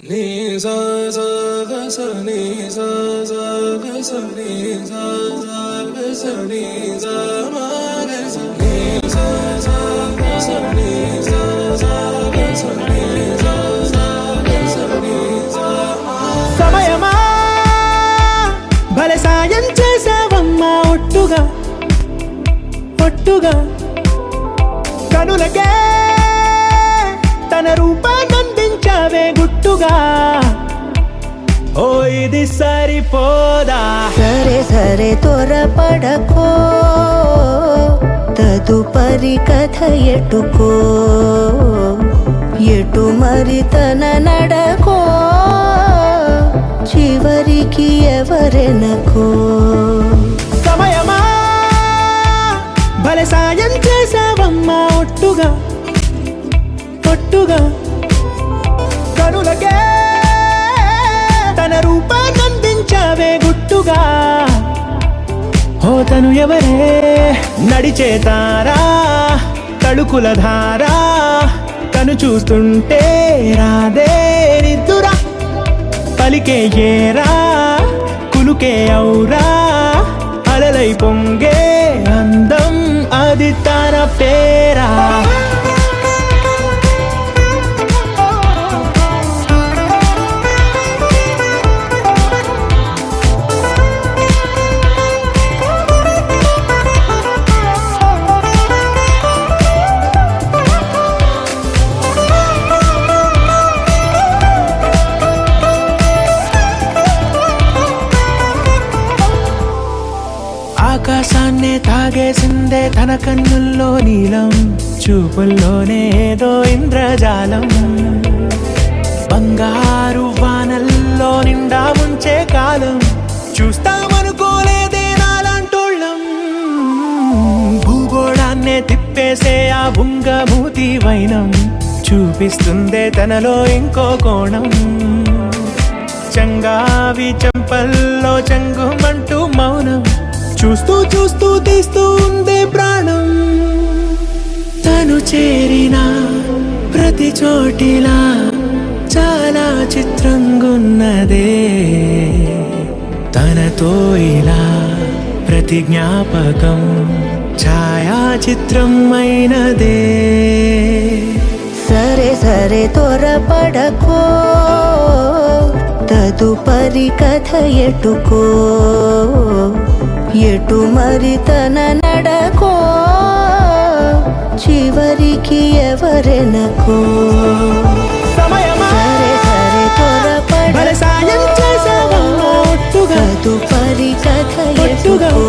నీ సా సా గ స నీ సా సా గ స నీ సా సా గ స నీ సా మా గ స నీ సా సా గ స నీ సా సా గ స నీ సా సా గ స నీ సా మా. సమయమా భలే సాయం చేసావమ్మా ఒట్టుగా ఒట్టుగా కనులకే తన రూపాన్నందించావే గుట్టుగా. ఓ ఇది సరిపోదా? సరే సరే త్వరపడకో, తదుపరి కథ ఎటుకో, ఎటు మరి తన నడకో, చివరికి ఎవరెనకో. సమయమా భలే సాయం చేసావమ్మా ఒట్టుగా ఒట్టుగా కనులకే తన రూపాన్నందించావే గుట్టుగా. ఓ తను ఎవరే నడిచే తారా, తడుకుల ధారా, తను చూస్తుంటే రాదే నిద్దురా. పలికే ఏరా కులుకే ఔరా, అలలై పొంగే అందం అది తన పేరా. ఆకాశాన్నే తాగేసిందే తన కన్నుల్లో నీలం, చూపుల్లోనే ఏదో ఇంద్రజాలం. బంగారు వానల్లో నిండా ఉంచే కాలం, చూస్తామనుకోలేదే నాలాంటోళ్ళం. భూగోళాన్నే తిప్పేసే ఆ బుంగమూతి వైనం, చూపిస్తుందే తనలో ఇంకో కోణం. చంగావి చెంపల్లో చెంగుమంటూ మౌనం, చూస్తూ చూస్తూ తీస్తూ ఉందే ప్రాణం. తను చేరిన ప్రతి చోటిలా చాలా చిత్రంగున్నదే, తనతో ఇలా ప్రతి జ్ఞాపకం ఛాయాచిత్రం అయినదే. సరే సరే త్వరపడకో, తదుపరి కథ ఎటుకో, ఎటు మరి తన నడకో, చివరికి ఎవరెనకో. సమయమా సరే సరే భలే సాయం త్వరపడకో, చేసావమ్మా ఒట్టుగా తదుపరి కథ ఒట్టుగా. ఎటుకో,